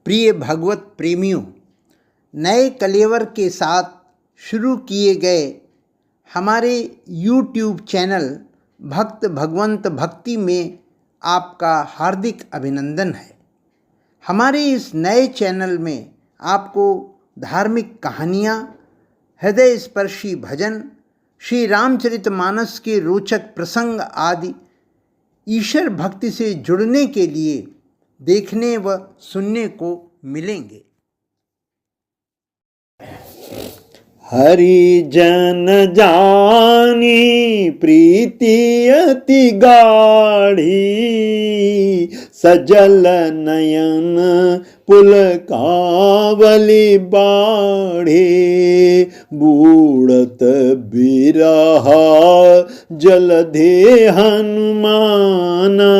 प्रिय भगवत प्रेमियों, नए कलेवर के साथ शुरू किए गए हमारे YouTube चैनल भक्त भगवंत भक्ति में आपका हार्दिक अभिनंदन है। हमारे इस नए चैनल में आपको धार्मिक कहानियाँ, हृदय स्पर्शी भजन, श्री रामचरितमानस के रोचक प्रसंग आदि ईश्वर भक्ति से जुड़ने के लिए देखने व सुनने को मिलेंगे। हरि जन जानी प्रीति अति गाढ़ी, सजल नयन पुलकावली बाढ़े, बूढ़त बिरहा जलधे हनुमाना,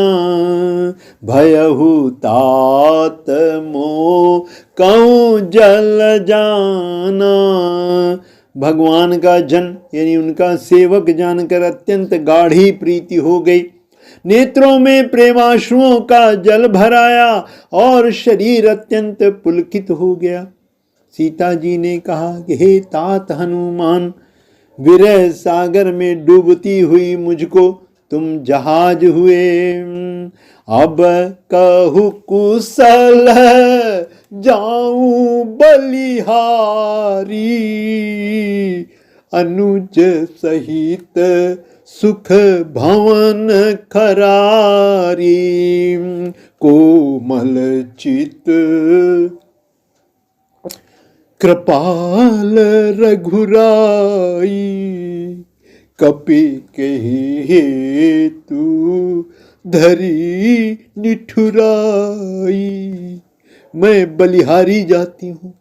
भयहु तात मोह कहूँ जल जाना। भगवान का जन यानी उनका सेवक जानकर अत्यंत गाढ़ी प्रीति हो गई। नेत्रों में प्रेमाश्रुओं का जल भर आया और शरीर अत्यंत पुलकित हो गया। सीता जी ने कहा कि हे तात हनुमान, विरह सागर में डूबती हुई मुझको तुम जहाज हुए। अब कहु कुशल जाऊं बलिहारी, अनुज सहित सुख भवन खरारी, कोमल चित कृपाल रघुराई, कपि कहि हेतु धरी निठुराई। मैं बलिहारी जाती हूँ।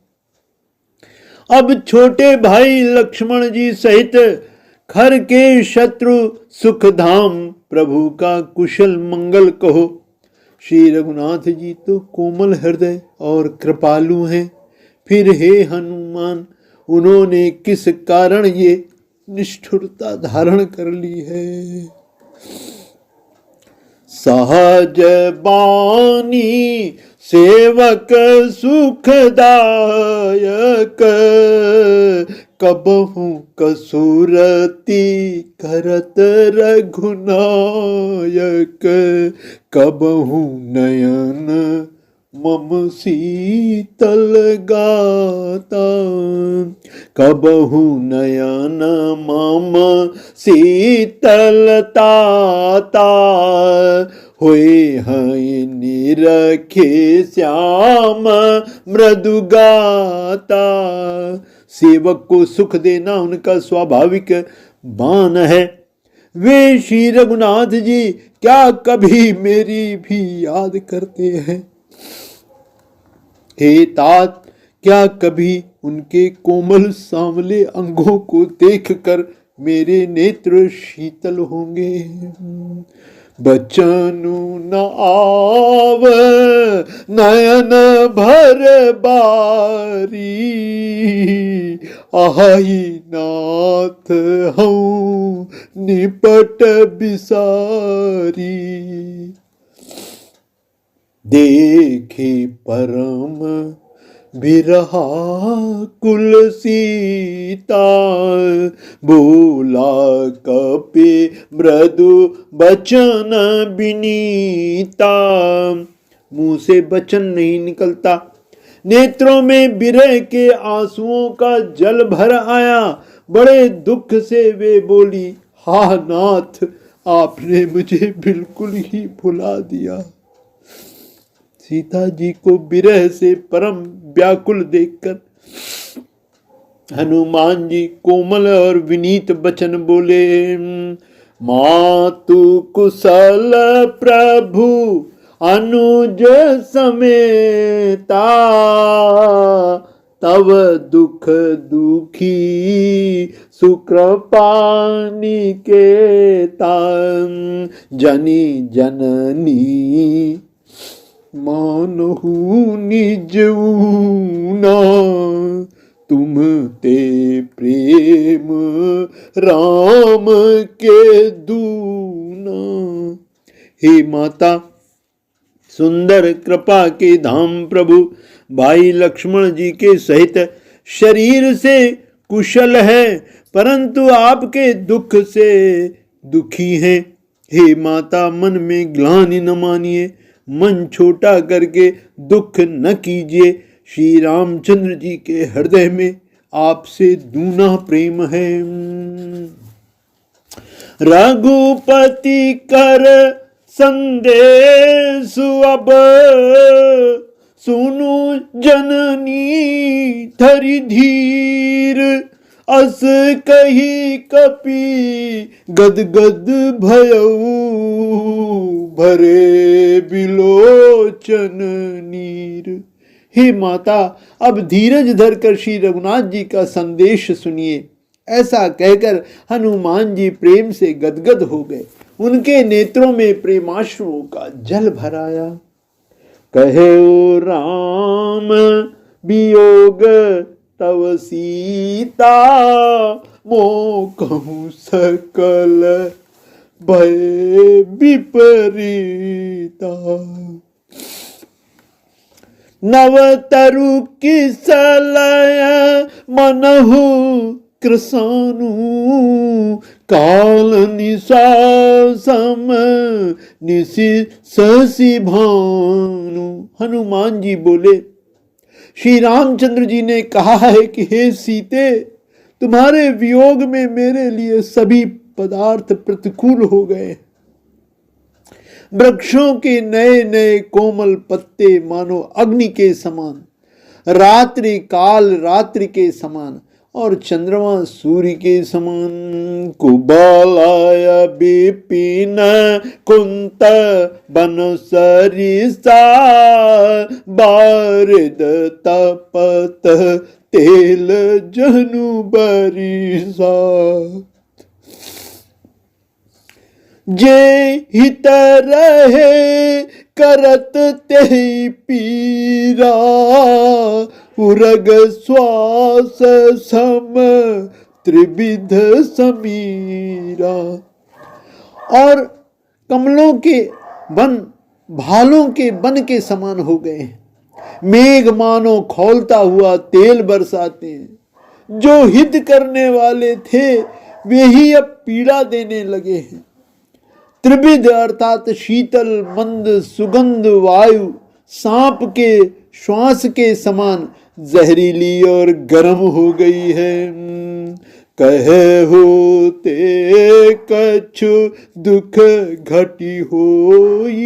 अब छोटे भाई लक्ष्मण जी सहित खर के शत्रु सुखधाम प्रभु का कुशल मंगल कहो। श्री रघुनाथ जी तो कोमल हृदय और कृपालु हैं, फिर हे हनुमान, उन्होंने किस कारण ये निष्ठुरता धारण कर ली है। सहज बानी सेवक सुखदायक, कबहु कसुरति करत रघुनायक, कबहु नयन मम शीतल गाता, कबहु नयन मम शीतलताता, होए हैं निरखे श्याम मृदुगाता। सेवक को सुख देना उनका स्वाभाविक बान है। वे श्री रघुनाथ जी क्या कभी मेरी भी याद करते हैं? हे तात, क्या कभी उनके कोमल सांवले अंगों को देखकर मेरे नेत्र शीतल होंगे? बचनु न आव नयन भर बारी, आई नाथ हूँ निपट बिसारी, देखे परम बिरहा कुल सीता, बोला कपि मृदु बचन बिनीता। मुंह से वचन नहीं निकलता, नेत्रों में बिरह के आंसुओं का जल भर आया। बड़े दुख से वे बोली, हा नाथ, आपने मुझे बिल्कुल ही भुला दिया। सीता जी को विरह से परम व्याकुल देखकर हनुमान जी कोमल और विनीत वचन बोले, मातु कुशल प्रभु अनुज समेता, तव दुख दुखी सुकृपा निकेता, जनी जननी मानहु निज ऊना, तुम ते प्रेम राम के दूना। हे माता, सुंदर कृपा के धाम प्रभु भाई लक्ष्मण जी के सहित शरीर से कुशल है, परंतु आपके दुख से दुखी हैं। हे माता, मन में ग्लानि न मानिए, मन छोटा करके दुख न कीजिए। श्री रामचंद्र जी के हृदय में आपसे दूना प्रेम है। रघुपति कर संदेश अब सुनु जननी धरि धीर, अस कही कपि गदगद भयऊ भरे बिलोचन नीर। हे माता, अब धीरज धरकर श्री रघुनाथ जी का संदेश सुनिए। ऐसा कहकर हनुमान जी प्रेम से गदगद हो गए। उनके नेत्रों में प्रेमाश्रुओं का जल भर आया। कहे ओ राम वियोग तव सीता, मो कहूँ सकल भय विपरीता। नव तरु किसलय मनहु कृसानु, काल निशा सम निशि सहसी भानु। हनुमान जी बोले, श्री रामचंद्र जी ने कहा है कि हे सीते, तुम्हारे वियोग में मेरे लिए सभी पदार्थ प्रतिकूल हो गए। वृक्षों के नए नए कोमल पत्ते मानो अग्नि के समान, रात्रि काल रात्रि के समान, और चंद्रमा सूर्य के समान। कुबालाय विपिन कुंत बन सरिसा, बारिद तपत तेल जनु बरिसा। जे हित रहे करत तेहि पीरा, उरग श्वास सम त्रिविध समीरा। और कमलों के वन भालों के वन के समान हो गए हैं। मेघ मानो खौलता हुआ तेल बरसाते हैं। जो हित करने वाले थे वे ही अब पीड़ा देने लगे हैं। त्रिविध अर्थात शीतल मंद सुगंध वायु सांप के श्वास के समान जहरीली और गर्म हो गई है। कहे होते कछु दुख घटी होई,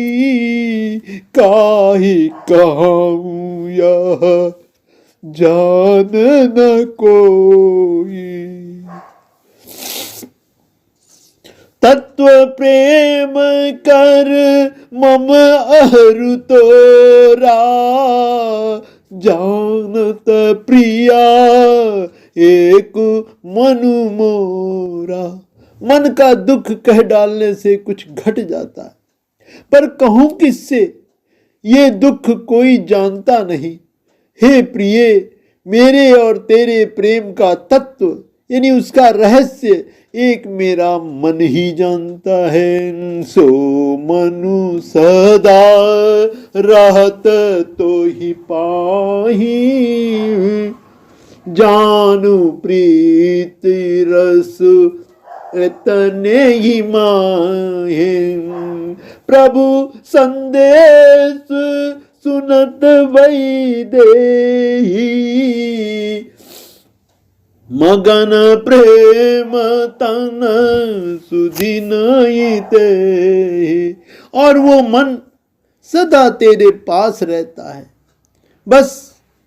काहि कहूँ यह जान न कोई। तत्व प्रेम कर मम अहरु तोरा, जानत प्रिया एक मनु मोरा। मन का दुख कह डालने से कुछ घट जाता है, पर कहूं किससे, ये दुख कोई जानता नहीं। हे प्रिय, मेरे और तेरे प्रेम का तत्व यानी उसका रहस्य एक मेरा मन ही जानता है। सो मनु सदा रहत तो ही पाही, जानू प्रीति रस इतने ही माहे। प्रभु संदेश सुनत वही देही, मगन प्रेम तन सुधि नहीं ते। और वो मन सदा तेरे पास रहता है। बस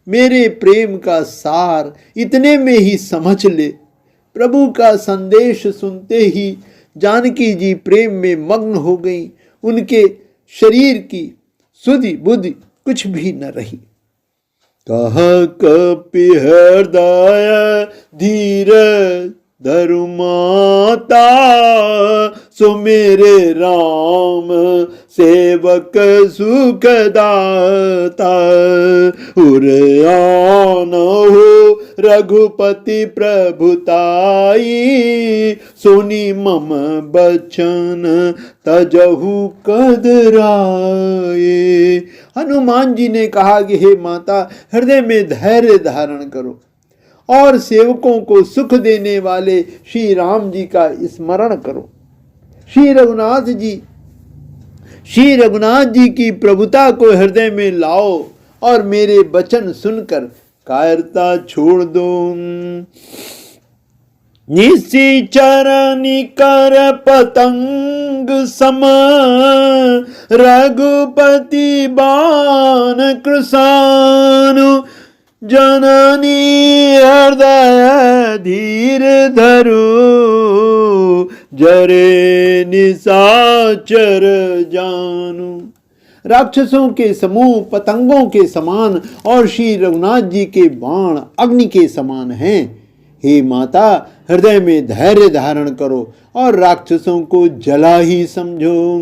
मेरे प्रेम का सार इतने में ही समझ ले। प्रभु का संदेश सुनते ही जानकी जी प्रेम में मग्न हो गई। उनके शरीर की सुधि बुद्धि कुछ भी न रही। कह कपि हृदय धीर धरु माता, सो मेरे राम सेवक सुखदाता। उरयान हो रघुपति प्रभुताई, सुनी मम बचन तजहु कदराए। हनुमान जी ने कहा कि हे माता, हृदय में धैर्य धारण करो और सेवकों को सुख देने वाले श्री राम जी का स्मरण करो। श्री रघुनाथ जी की प्रभुता को हृदय में लाओ और मेरे वचन सुनकर कायरता छोड़ दो। निशिचर निकर पतंग सम, रघुपति बाण कृशानु, जननी हृदय धीर धरो, जरे निशाचर जानू। राक्षसों के समूह पतंगों के समान और श्री रघुनाथ जी के बाण अग्नि के समान हैं। हे माता, हृदय में धैर्य धारण करो और राक्षसों को जला ही समझो।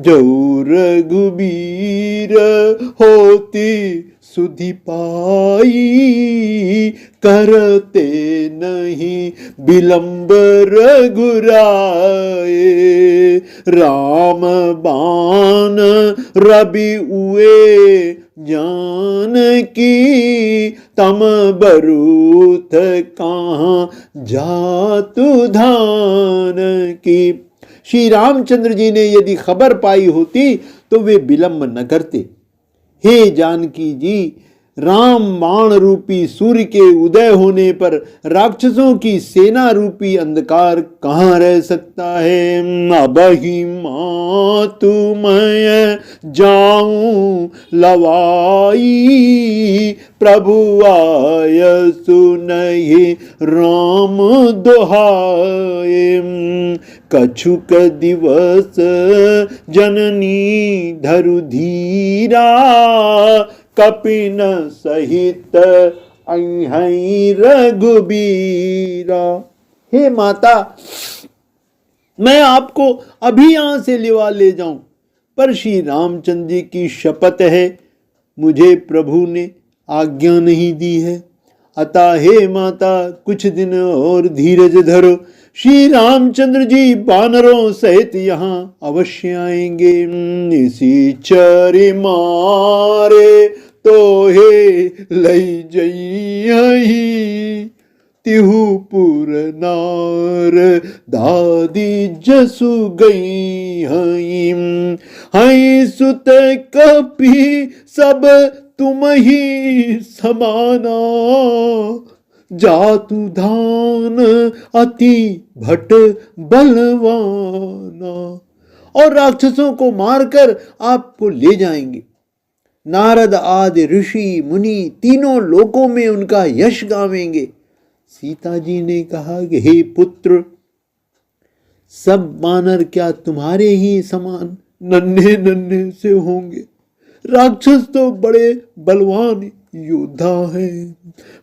जो रघुबीर होती सुधि पाई, करते नहीं विलंब रघुराए। राम बाण रवि उए जानकी, तम बरूथ कहाँ जातु धान की। श्री रामचंद्र जी ने यदि खबर पाई होती तो वे विलंब न करते। हे जानकी जी, राम बाण रूपी सूर्य के उदय होने पर राक्षसों की सेना रूपी अंधकार कहाँ रह सकता है। अब ही मातु मैं जाऊं लवाई, प्रभु आय सुनहि राम दोहाए। कछुक दिवस जननी धरु धीरा, कपिन सहित अहिं रघुबीरा। हे माता, मैं आपको अभी यहां से लिवा ले जाऊं, पर श्री रामचंद्र जी की शपथ है, मुझे प्रभु ने आज्ञा नहीं दी है। अतः हे माता, कुछ दिन और धीरज धरो। श्री रामचंद्र जी वानरों सहित यहाँ अवश्य आएंगे। इसी चरि मारे तो हे लई जई, तिहुपुर नार दादी जसु गई हई। सुत कपि सब तुम ही समाना, जातु धान अति भट बलवाना। और राक्षसों को मारकर आपको ले जाएंगे। नारद आदि ऋषि मुनि तीनों लोकों में उनका यश गावेंगे। सीता जी ने कहा कि हे पुत्र, सब वानर क्या तुम्हारे ही समान नन्हे नन्हे से होंगे? राक्षस तो बड़े बलवान योद्धा है।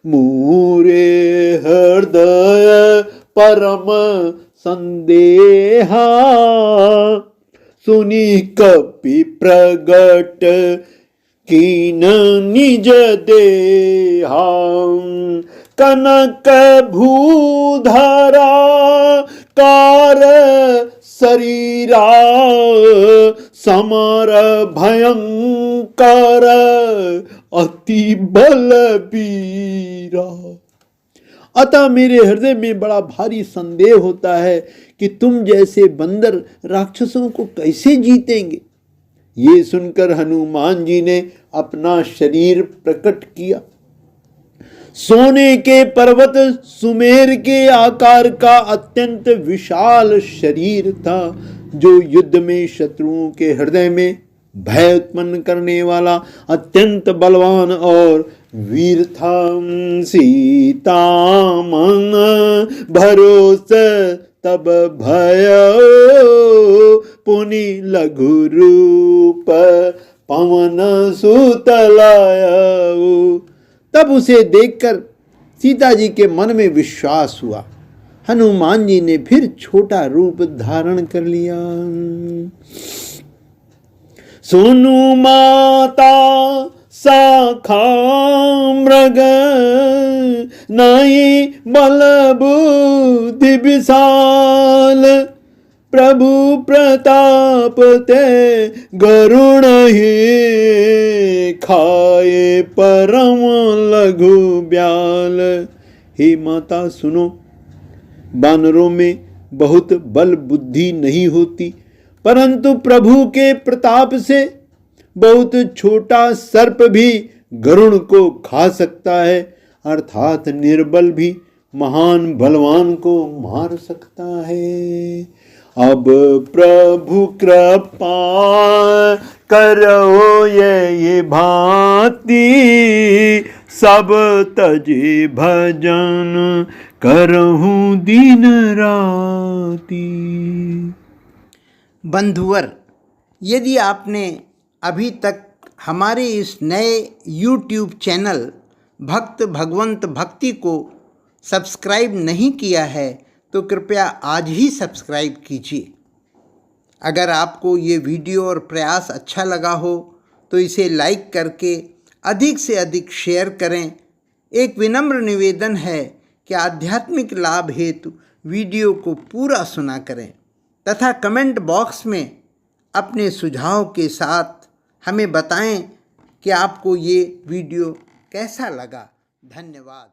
मोरे हृदय परम संदेहा, सुनी कपि प्रगट कीन निज देहा। कनक भूधरा कार शरीरा, समर भयंकर अति बलबीरा। अतः मेरे हृदय में बड़ा भारी संदेह होता है कि तुम जैसे बंदर राक्षसों को कैसे जीतेंगे। ये सुनकर हनुमान जी ने अपना शरीर प्रकट किया। सोने के पर्वत सुमेर के आकार का अत्यंत विशाल शरीर था, जो युद्ध में शत्रुओं के हृदय में भय उत्पन्न करने वाला अत्यंत बलवान और वीर था। सीता मन भरोस तब भय, पुनि लघु रूप पवन सुत लायो। तब उसे देखकर सीता जी के मन में विश्वास हुआ। हनुमान जी ने फिर छोटा रूप धारण कर लिया। सोनु माता शाखा मृग नाई बल बुद्धि विशाल प्रभु प्रताप ते गरुण ही खाए परम लघु ब्याल। हे माता सुनो, बानरों में बहुत बल बुद्धि नहीं होती, परंतु प्रभु के प्रताप से बहुत छोटा सर्प भी गरुड़ को खा सकता है, अर्थात निर्बल भी महान बलवान को मार सकता है। अब प्रभु कृपा करो ये भांति, सब तजे भजन करहूं दिन राती। बंधुवर, यदि आपने अभी तक हमारे इस नए YouTube चैनल भक्त भगवंत भक्ति को सब्सक्राइब नहीं किया है तो कृपया आज ही सब्सक्राइब कीजिए। अगर आपको ये वीडियो और प्रयास अच्छा लगा हो तो इसे लाइक करके अधिक से अधिक शेयर करें। एक विनम्र निवेदन है कि आध्यात्मिक लाभ हेतु वीडियो को पूरा सुना करें तथा कमेंट बॉक्स में अपने सुझाव के साथ हमें बताएं कि आपको ये वीडियो कैसा लगा। धन्यवाद।